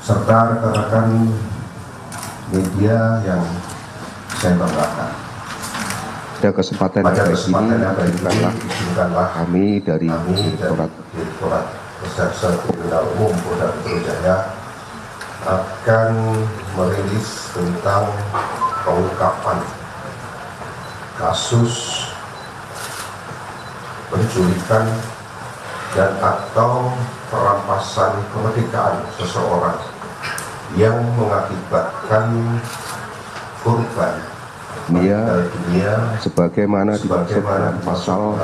serta rekan-rekan media yang saya banggakan. Pada kesempatan yang baik ini, izinkanlah kami dari Direktorat Reserse Kriminal Umum Polda Metro Jaya akan merilis tentang pengungkapan kasus penculikan dan atau perampasan kemerdekaan seseorang yang mengakibatkan korban dunia sebagaimana dimaksud dalam pasal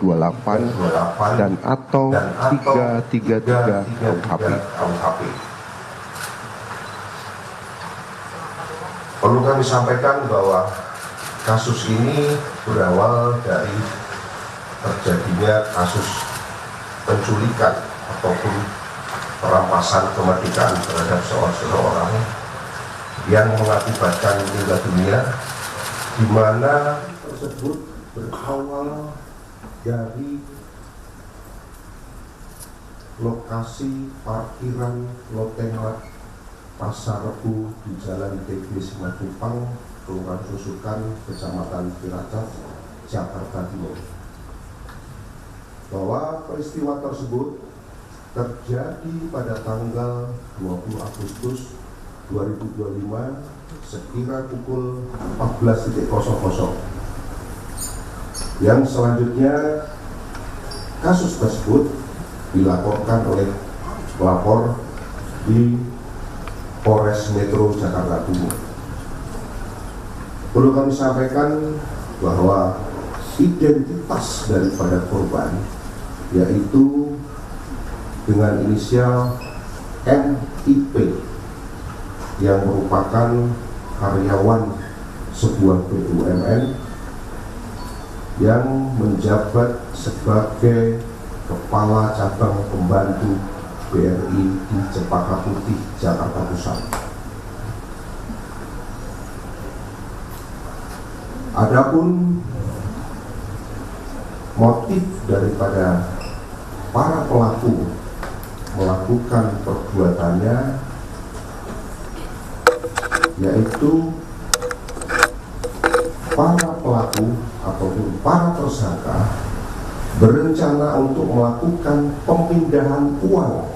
328 dan atau 333 KUHP. Perlu kami sampaikan bahwa kasus ini berawal dari terjadinya kasus penculikan ataupun perampasan kemerdekaan terhadap seseorang yang mengakibatkan meninggal dunia, di mana tersebut berawal dari lokasi parkiran Lotemat Pasar Rebo di Jalan TB Simatupang, Kelurahan Susukan, Kecamatan Cilacap, Jakarta Timur. Bahwa peristiwa tersebut terjadi pada tanggal 20 Agustus 2025 sekira pukul 14.00. Yang selanjutnya kasus tersebut dilaporkan oleh pelapor di Polres Metro Jakarta Timur. Perlu kami sampaikan bahwa identitas daripada korban yaitu dengan inisial MIP yang merupakan karyawan sebuah BUMN yang menjabat sebagai Kepala Cabang Pembantu BRI di Cempaka Putih, Jakarta Pusat. Adapun motif daripada para pelaku melakukan perbuatannya yaitu para pelaku ataupun para tersangka berencana untuk melakukan pemindahan uang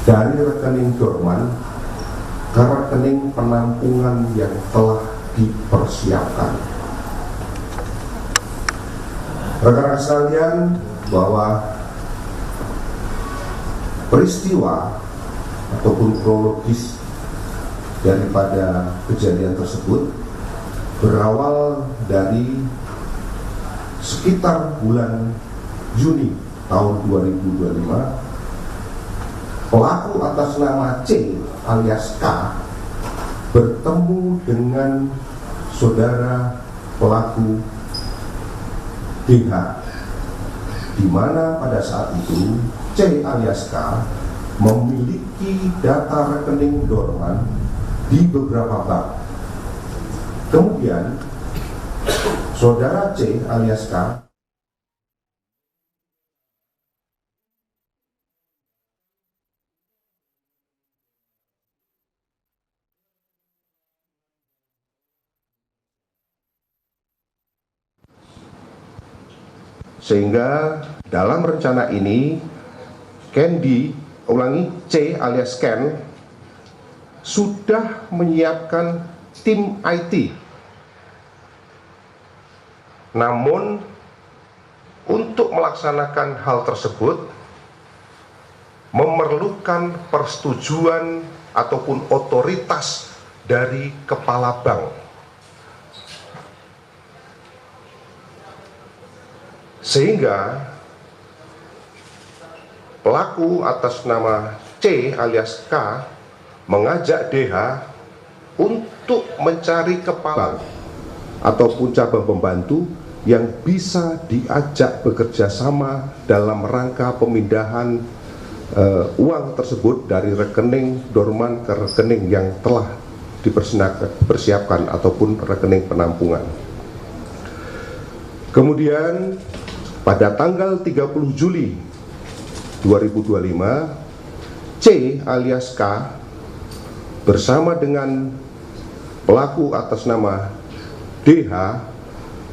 dari rekening dorman ke rekening penampungan yang telah dipersiapkan. Rekan-rekan sekalian, bahwa peristiwa ataupun kronologis daripada kejadian tersebut berawal dari sekitar bulan Juni tahun 2025. Pelaku atas nama C alias K bertemu dengan saudara pelaku DH, di mana pada saat itu C alias K memiliki data rekening dorman di beberapa bank. Kemudian saudara C alias K sehingga dalam rencana ini C alias Ken sudah menyiapkan tim IT. Namun untuk melaksanakan hal tersebut memerlukan persetujuan ataupun otoritas dari kepala bank. Sehingga pelaku atas nama C alias K mengajak DH untuk mencari kepala ataupun cabang pembantu yang bisa diajak bekerja sama dalam rangka pemindahan uang tersebut dari rekening dorman ke rekening yang telah dipersiapkan ataupun rekening penampungan. Kemudian pada tanggal 30 Juli 2025, C C alias K bersama dengan pelaku atas nama DH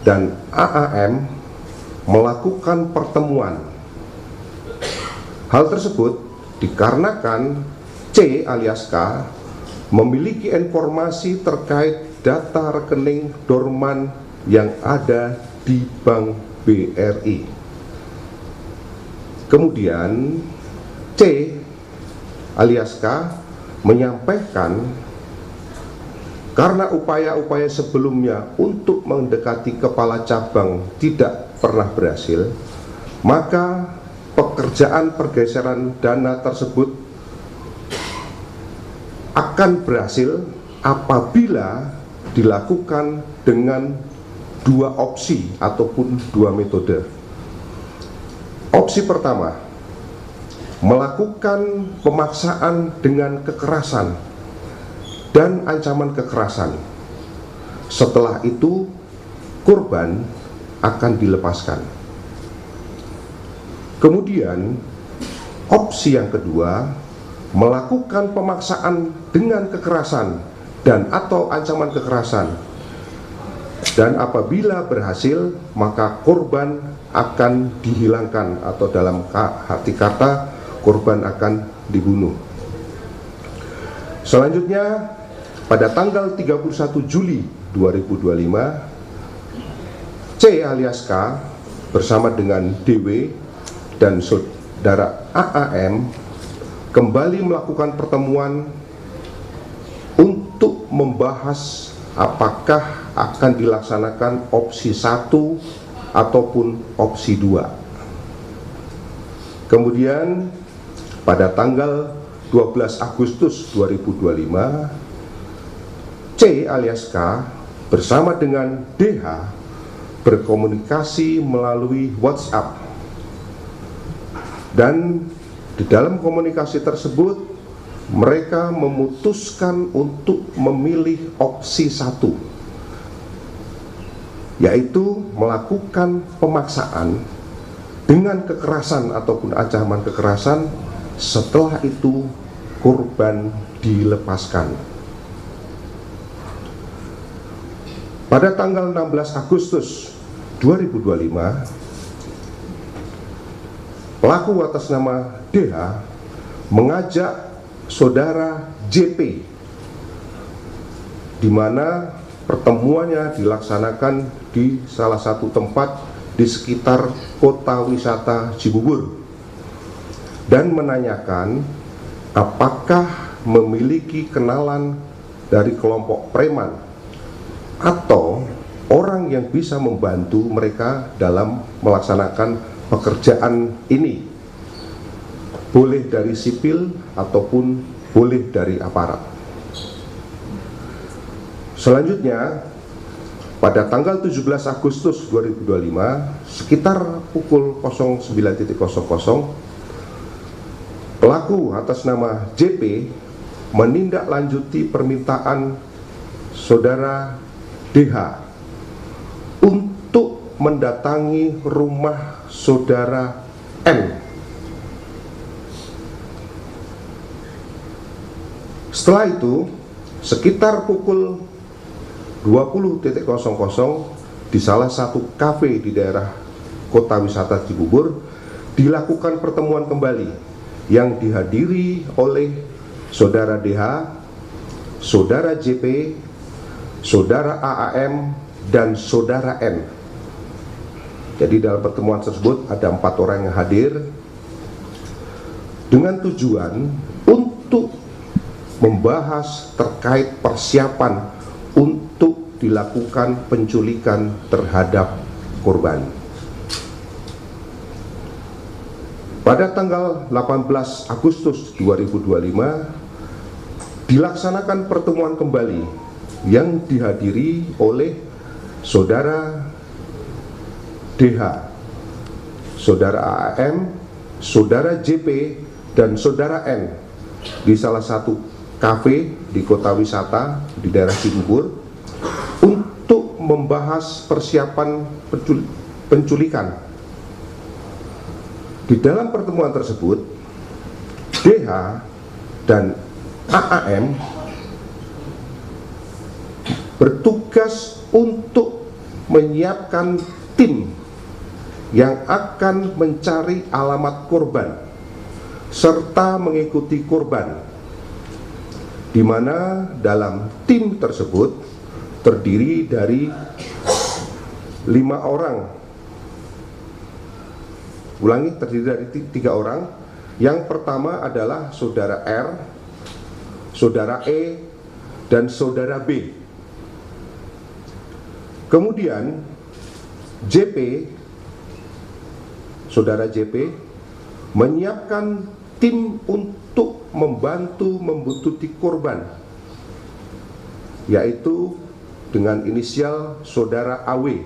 dan AAM melakukan pertemuan. Hal tersebut dikarenakan C alias K memiliki informasi terkait data rekening dorman yang ada di Bank BRI. Kemudian C alias K menyampaikan karena upaya-upaya sebelumnya untuk mendekati kepala cabang tidak pernah berhasil, maka pekerjaan pergeseran dana tersebut akan berhasil apabila dilakukan dengan dua opsi ataupun dua metode. Opsi pertama, melakukan pemaksaan dengan kekerasan dan ancaman kekerasan. Setelah itu korban akan dilepaskan. Kemudian opsi yang kedua, melakukan pemaksaan dengan kekerasan dan atau ancaman kekerasan, dan apabila berhasil maka korban akan dihilangkan atau dalam arti kata korban akan dibunuh. Selanjutnya pada tanggal 31 Juli 2025, C alias K bersama dengan DW dan saudara AAM kembali melakukan pertemuan untuk membahas apakah akan dilaksanakan opsi 1 ataupun opsi 2. Kemudian pada tanggal 12 Agustus 2025, C alias K bersama dengan DH berkomunikasi melalui WhatsApp, dan di dalam komunikasi tersebut mereka memutuskan untuk memilih opsi 1, yaitu melakukan pemaksaan dengan kekerasan ataupun ancaman kekerasan. Setelah itu korban dilepaskan. Pada tanggal 16 Agustus 2025, pelaku atas nama DH mengajak saudara JP, di mana pertemuannya dilaksanakan di salah satu tempat di sekitar kota wisata Cibubur, dan menanyakan apakah memiliki kenalan dari kelompok preman atau orang yang bisa membantu mereka dalam melaksanakan pekerjaan ini, boleh dari sipil ataupun boleh dari aparat. Selanjutnya pada tanggal 17 Agustus 2025 sekitar pukul 09.00, pelaku atas nama JP menindaklanjuti permintaan saudara DH untuk mendatangi rumah saudara N. Setelah itu sekitar pukul 20.00 di salah satu kafe di daerah kota wisata Cibubur dilakukan pertemuan kembali yang dihadiri oleh saudara DH, saudara JP, saudara AAM, dan saudara N. Jadi dalam pertemuan tersebut ada 4 orang yang hadir dengan tujuan untuk membahas terkait persiapan untuk dilakukan penculikan terhadap korban. Pada tanggal 18 Agustus 2025 dilaksanakan pertemuan kembali yang dihadiri oleh saudara DH, saudara AAM, saudara JP, dan saudara N di salah satu kafe di kota wisata di daerah Cibubur untuk membahas persiapan penculikan. Di dalam pertemuan tersebut, DH dan AAM bertugas untuk menyiapkan tim yang akan mencari alamat korban serta mengikuti korban, di mana dalam tim tersebut terdiri dari 5 orang. Ulangi, terdiri dari 3 orang. Yang pertama adalah saudara R, saudara E, dan saudara B. Kemudian JP, saudara JP, menyiapkan tim untuk membantu membuntuti korban, yaitu dengan inisial saudara AW,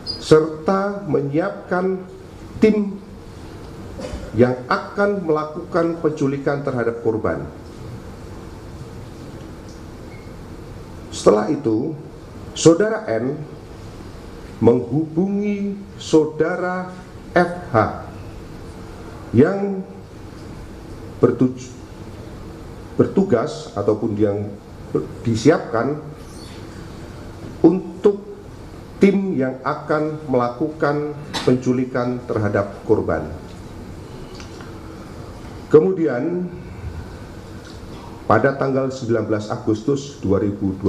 serta menyiapkan tim yang akan melakukan penculikan terhadap korban. Setelah itu, saudara N menghubungi saudara FH yang bertugas ataupun yang disiapkan untuk tim yang akan melakukan penculikan terhadap korban. Kemudian pada tanggal 19 Agustus 2025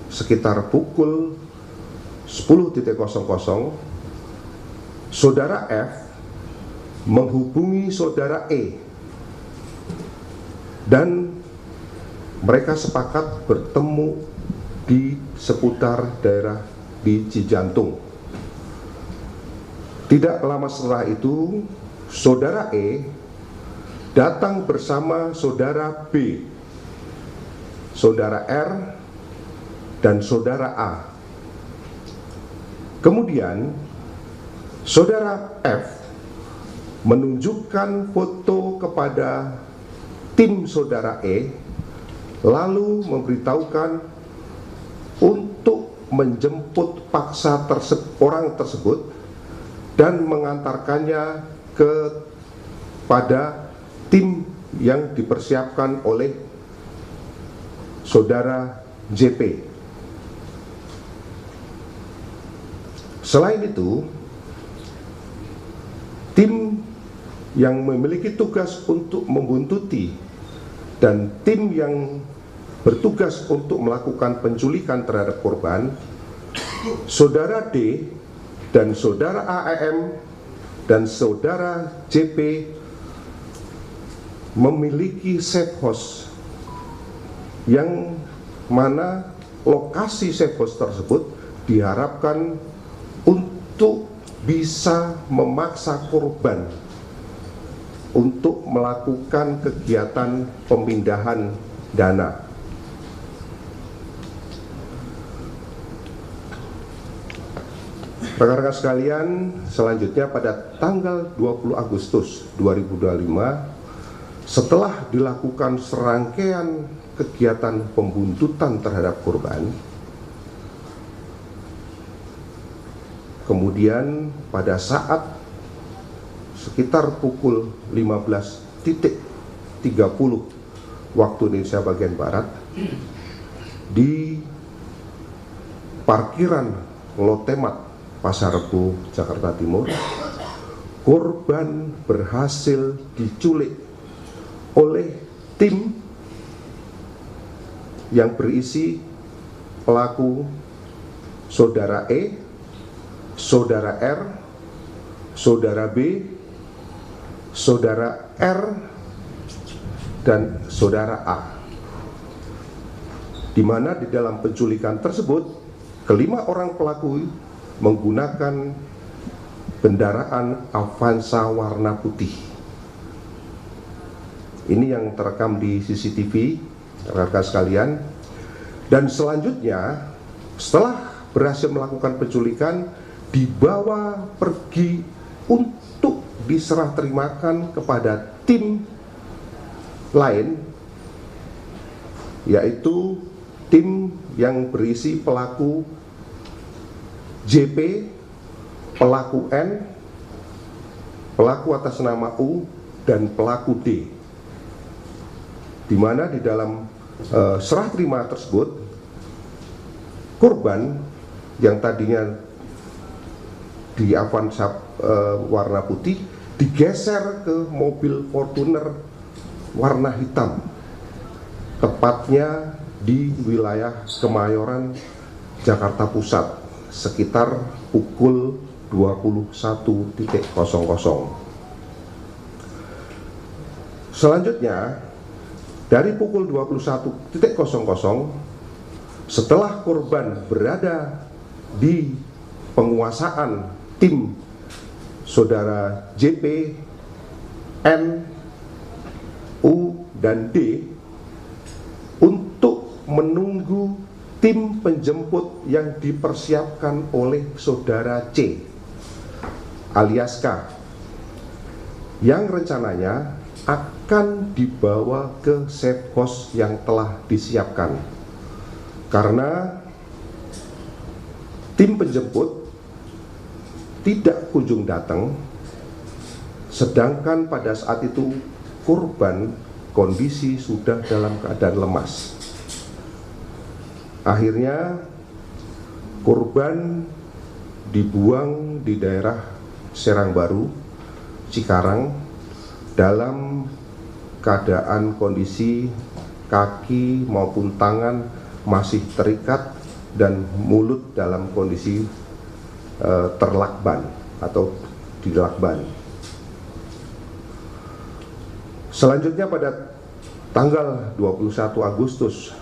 sekitar pukul 10.00, saudara F menghubungi saudara E dan mereka sepakat bertemu di seputar daerah di Cijantung. Tidak lama setelah itu, saudara E datang bersama saudara B, saudara R, dan saudara A. Kemudian, saudara F menunjukkan foto kepada tim saudara E, lalu memberitahukan untuk menjemput paksa orang tersebut dan mengantarkannya kepada tim yang dipersiapkan oleh saudara JP. Selain itu, tim yang memiliki tugas untuk membuntuti dan tim yang bertugas untuk melakukan penculikan terhadap korban, saudara D dan saudara AAM dan saudara JP memiliki safe house, yang mana lokasi safe house tersebut diharapkan untuk bisa memaksa korban untuk melakukan kegiatan pemindahan dana. Rekan-rekan sekalian, selanjutnya pada tanggal 20 Agustus 2025, setelah dilakukan serangkaian kegiatan pembuntutan terhadap korban, kemudian pada saat sekitar pukul 15.30 waktu Indonesia bagian Barat, di parkiran Lotemat Pasar Rebo, Jakarta Timur, korban berhasil diculik oleh tim yang berisi pelaku saudara E, saudara R, saudara B, saudara R, dan saudara A, di mana di dalam penculikan tersebut kelima orang pelaku menggunakan kendaraan Avanza warna putih. Ini yang terekam di CCTV, rekan-rekan sekalian. Dan selanjutnya, setelah berhasil melakukan penculikan, dibawa pergi untuk diserah terimakan kepada tim lain, yaitu tim yang berisi pelaku JP, pelaku N, pelaku atas nama U, dan pelaku D. di mana di dalam serah terima tersebut korban yang tadinya di Avanza warna putih digeser ke mobil Fortuner warna hitam, tepatnya di wilayah Kemayoran, Jakarta Pusat sekitar pukul 21.00. Selanjutnya dari pukul 21.00 setelah korban berada di penguasaan tim saudara JP, N, U, dan D untuk menunggu tim penjemput yang dipersiapkan oleh saudara C alias K yang rencananya akan dibawa ke safe house yang telah disiapkan, karena tim penjemput tidak kunjung datang, sedangkan pada saat itu korban kondisi sudah dalam keadaan lemas. Akhirnya korban dibuang di daerah Serang Baru, Cikarang, dalam keadaan kondisi kaki maupun tangan masih terikat dan mulut dalam kondisi terlakban atau dilakban. Selanjutnya pada tanggal 21 Agustus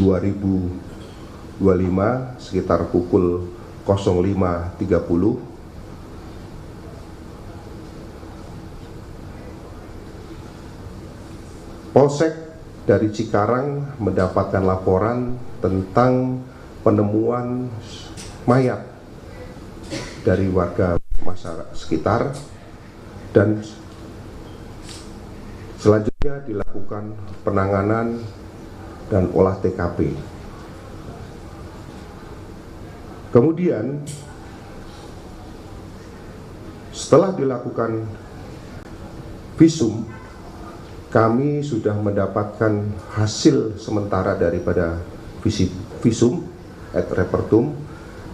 2025 sekitar pukul 05.30 Polsek dari Cikarang mendapatkan laporan tentang penemuan mayat dari warga masyarakat sekitar, dan selanjutnya dilakukan penanganan dan olah TKP. Kemudian setelah dilakukan visum, kami sudah mendapatkan hasil sementara daripada visum et repertum,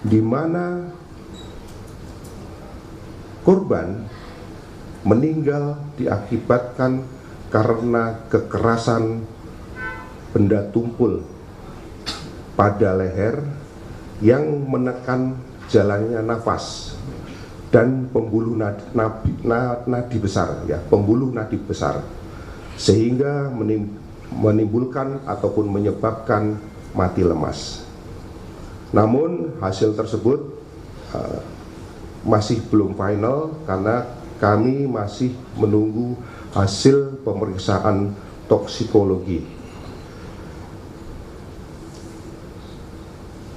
di mana korban meninggal diakibatkan karena kekerasan benda tumpul pada leher yang menekan jalannya nafas dan pembuluh nadi besar, ya, pembuluh nadi besar, sehingga menimbulkan ataupun menyebabkan mati lemas. Namun hasil tersebut masih belum final karena kami masih menunggu hasil pemeriksaan toksikologi.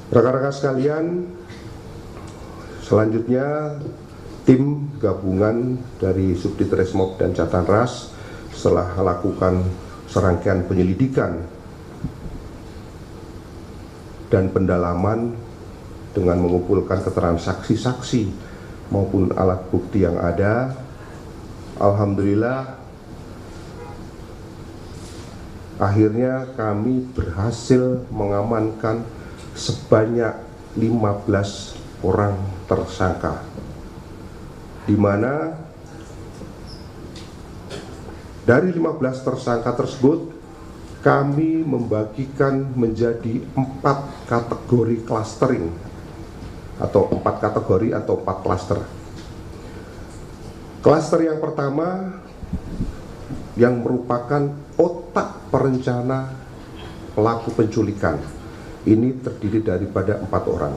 Rekan-rekan sekalian, selanjutnya tim gabungan dari Subdit Resmob dan Jatan Ras setelah melakukan serangkaian penyelidikan dan pendalaman dengan mengumpulkan keterangan saksi-saksi maupun alat bukti yang ada, alhamdulillah akhirnya kami berhasil mengamankan sebanyak 15 orang tersangka, di mana dari 15 tersangka tersebut kami membagikan menjadi 4 kategori clustering atau 4 kategori atau 4 klaster. Klaster yang pertama yang merupakan otak perencana pelaku penculikan, ini terdiri daripada 4 orang.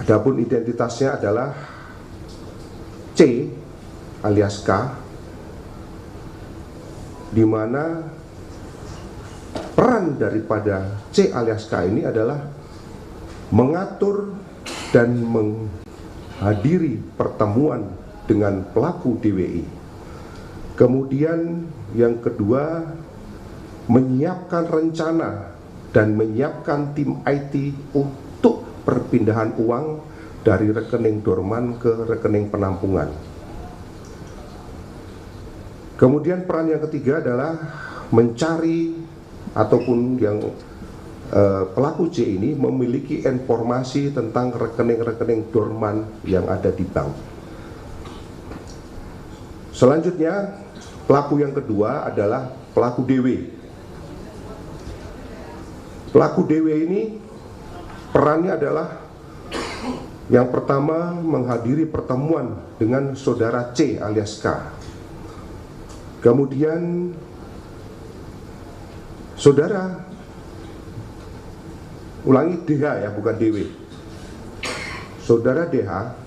Adapun identitasnya adalah C alias K, di mana peran daripada C alias K ini adalah mengatur dan menghadiri pertemuan dengan pelaku DWI. Kemudian yang kedua, menyiapkan rencana dan menyiapkan tim IT untuk perpindahan uang dari rekening dorman ke rekening penampungan. Kemudian peran yang ketiga adalah mencari ataupun yang pelaku C ini memiliki informasi tentang rekening-rekening dorman yang ada di bank. Selanjutnya, pelaku yang kedua adalah pelaku DW. Pelaku DW ini perannya adalah yang pertama menghadiri pertemuan dengan saudara C alias K. Kemudian saudara, ulangi DH ya, bukan DW. Saudara DH